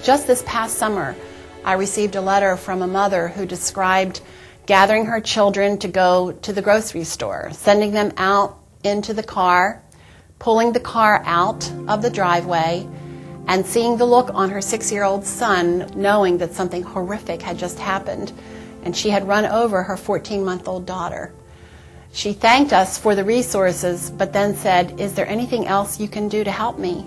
Just this past summer, I received a letter from a mother who described gathering her children to go to the grocery store, sending them out into the car, pulling the car out of the driveway, and seeing the look on her 6-year-old son, knowing that something horrific had just happened, and she had run over her 14-month-old daughter. She thanked us for the resources, but then said, "Is there anything else you can do to help me?"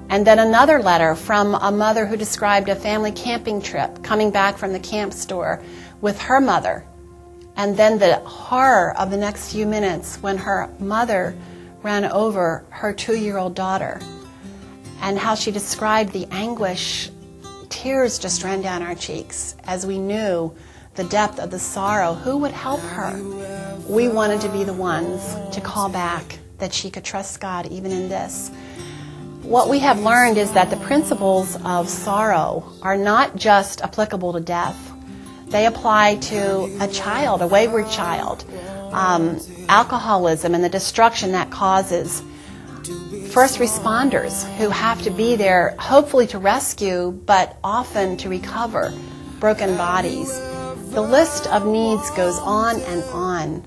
And then another letter from a mother who described a family camping trip, coming back from the camp store with her mother. And then the horror of the next few minutes when her mother ran over her 2-year-old daughter, and how she described the anguish. Tears just ran down our cheeks as we knew the depth of the sorrow. Who would help her? We wanted to be the ones to call back that she could trust God even in this. What we have learned is that the principles of sorrow are not just applicable to death. They apply to a child, a wayward child, alcoholism and the destruction that causes, first responders who have to be there hopefully to rescue, but often to recover broken bodies. The list of needs goes on and on.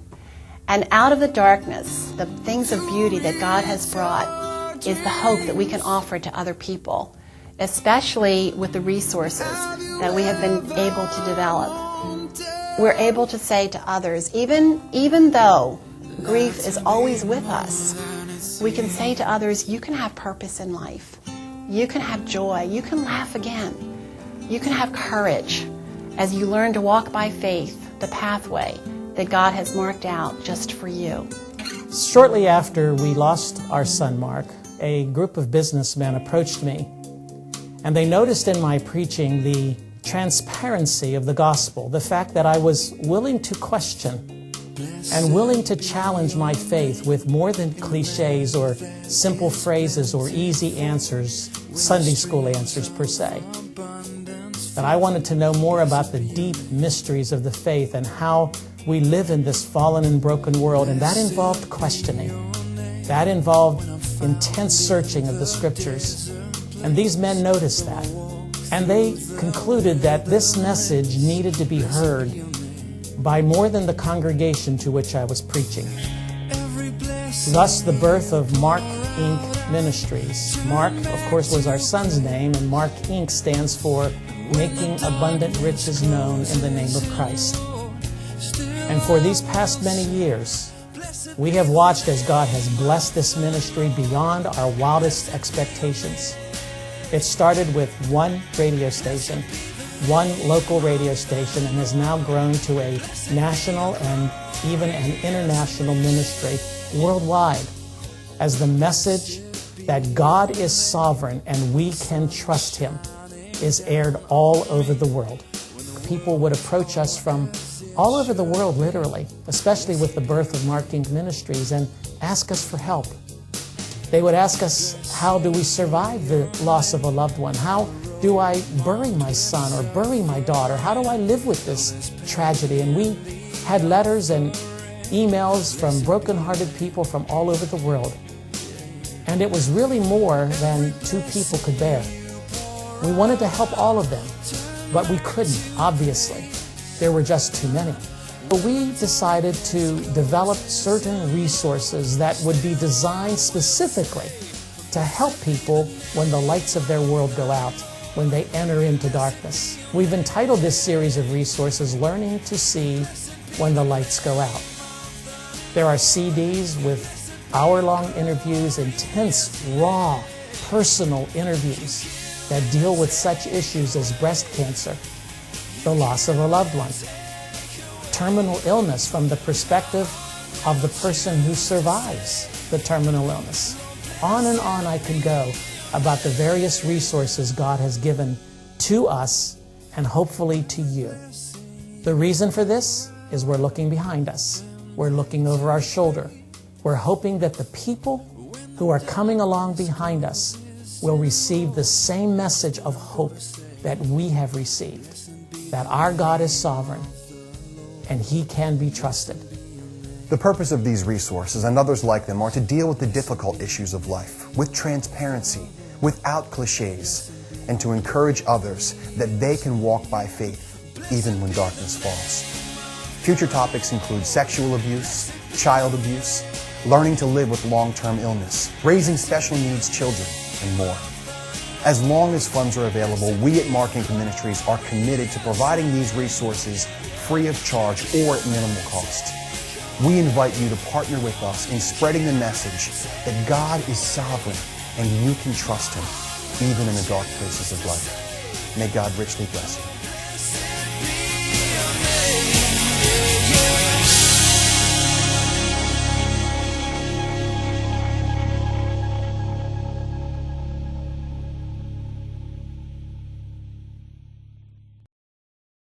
And out of the darkness, the things of beauty that God has brought is the hope that we can offer to other people, especially with the resources that we have been able to develop. We're able to say to others, even though grief is always with us, we can say to others, you can have purpose in life. You can have joy. You can laugh again. You can have courage as you learn to walk by faith the pathway that God has marked out just for you. Shortly after we lost our son, Mark, a group of businessmen approached me, and they noticed in my preaching the transparency of the gospel, the fact that I was willing to question and willing to challenge my faith with more than cliches or simple phrases or easy answers, Sunday school answers per se. That I wanted to know more about the deep mysteries of the faith and how we live in this fallen and broken world, and that involved questioning. That involved intense searching of the scriptures. And these men noticed that. And they concluded that this message needed to be heard by more than the congregation to which I was preaching. Thus, the birth of Mark Inc. Ministries. Mark, of course, was our son's name, and Mark Inc. stands for Making Abundant Riches Known in the Name of Christ. And for these past many years, we have watched as God has blessed this ministry beyond our wildest expectations. It started with one radio station, one local radio station, and has now grown to a national and even an international ministry worldwide, as the message that God is sovereign and we can trust Him is aired all over the world. People would approach us from all over the world, literally, especially with the birth of Mark Inc. Ministries, and ask us for help. They would ask us, how do we survive the loss of a loved one? How do I bury my son or bury my daughter? How do I live with this tragedy? And we had letters and emails from broken-hearted people from all over the world. And it was really more than 2 people could bear. We wanted to help all of them, but we couldn't, obviously. There were just too many. But we decided to develop certain resources that would be designed specifically to help people when the lights of their world go out, when they enter into darkness. We've entitled this series of resources, Learning to See When the Lights Go Out. There are CDs with hour-long interviews, intense, raw, personal interviews that deal with such issues as breast cancer, the loss of a loved one, terminal illness from the perspective of the person who survives the terminal illness. On and on I could go about the various resources God has given to us and hopefully to you. The reason for this is we're looking behind us. We're looking over our shoulder. We're hoping that the people who are coming along behind us will receive the same message of hope that we have received, that our God is sovereign and He can be trusted. The purpose of these resources and others like them are to deal with the difficult issues of life with transparency, without cliches, and to encourage others that they can walk by faith even when darkness falls. Future topics include sexual abuse, child abuse, learning to live with long-term illness, raising special needs children, and more. As long as funds are available, we at Mark Income Ministries are committed to providing these resources free of charge or at minimal cost. We invite you to partner with us in spreading the message that God is sovereign and you can trust Him even in the dark places of life. May God richly bless you.